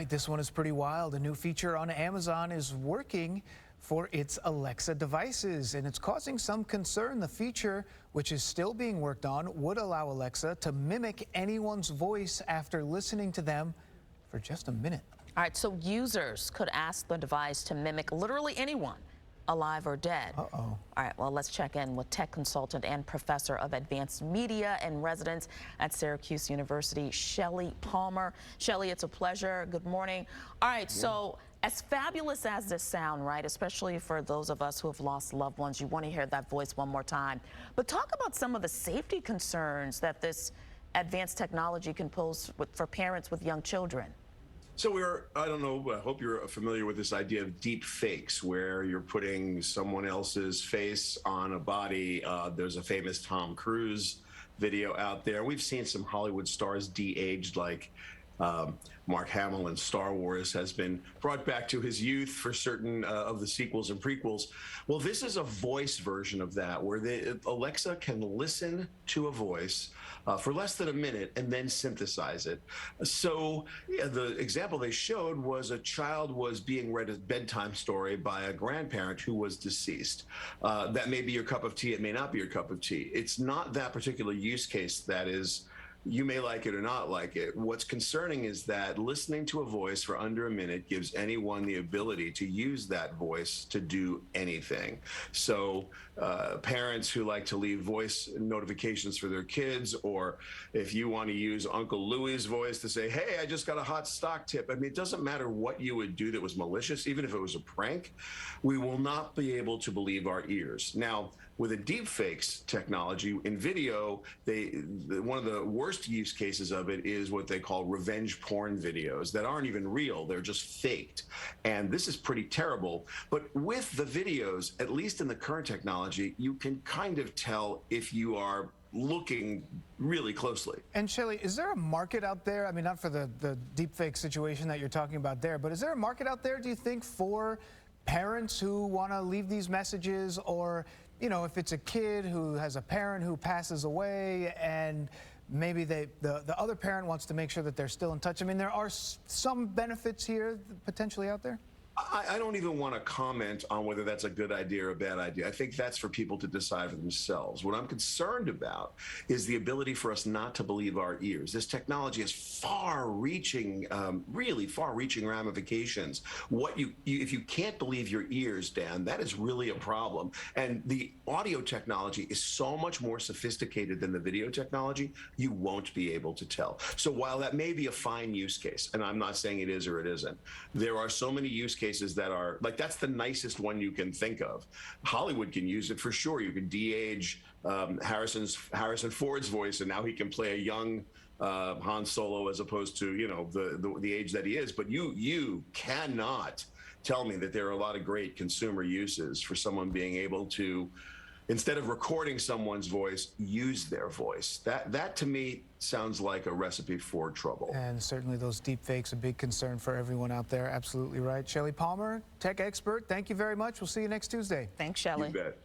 right, this one is pretty wild. A new feature on Amazon is working for its Alexa devices, and it's causing some concern. The feature, which is still being worked on, would allow Alexa to mimic anyone's voice after listening to them for just a minute. All right, so users could ask the device to mimic literally anyone, alive or dead. Uh-oh. All right, well, let's check in with tech consultant and professor of advanced media and residence at Syracuse University, Shelly Palmer. Shelly, it's a pleasure. Good morning. All right, so as fabulous as this sound, right, especially for those of us who have lost loved ones, you want to hear that voice one more time. But talk about some of the safety concerns that this advanced technology can pose for parents with young children. So I don't know, I hope you're familiar with this idea of deep fakes, where you're putting someone else's face on a body. There's a famous Tom Cruise video out there. We've seen some Hollywood stars de-aged, like Mark Hamill in Star Wars has been brought back to his youth for certain of the sequels and prequels. Well, this is a voice version of that, where Alexa can listen to a voice for less than a minute and then synthesize it. So yeah, the example they showed was a child was being read a bedtime story by a grandparent who was deceased. That may be your cup of tea, it may not be your cup of tea. It's not that particular use case that is, you may like it or not like it. What's concerning is that listening to a voice for under a minute gives anyone the ability to use that voice to do anything. So parents who like to leave voice notifications for their kids, or if you want to use Uncle Louie's voice to say, hey, I just got a hot stock tip. I mean, it doesn't matter what you would do that was malicious, even if it was a prank, we will not be able to believe our ears. Now, with a deepfakes technology in video, one of the worst use cases of it is what they call revenge porn videos that aren't even real, they're just faked. And this is pretty terrible. But with the videos, at least in the current technology, you can kind of tell if you are looking really closely. And Shelly, is there a market out there? I mean, not for the deepfake situation that you're talking about there, but is there a market out there, do you think, for parents who want to leave these messages? Or, you know, if it's a kid who has a parent who passes away and maybe the other parent wants to make sure that they're still in touch. I mean, there are some benefits here potentially out there. I don't even want to comment on whether that's a good idea or a bad idea. I think that's for people to decide for themselves. What I'm concerned about is the ability for us not to believe our ears. This technology has far-reaching, really far-reaching ramifications. If you can't believe your ears, Dan, that is really a problem. And the audio technology is so much more sophisticated than the video technology, you won't be able to tell. So while that may be a fine use case, and I'm not saying it is or it isn't, there are so many use cases that are, like, that's the nicest one you can think of. Hollywood can use it for sure. You can de-age Harrison Ford's voice, and now he can play a young Han Solo as opposed to, you know, the age that he is. But you cannot tell me that there are a lot of great consumer uses for someone being able to, instead of recording someone's voice, use their voice. That to me sounds like a recipe for trouble. And certainly those deep fakes, a big concern for everyone out there. Absolutely right. Shelly Palmer, tech expert, thank you very much. We'll see you next Tuesday. Thanks, Shelly. You bet.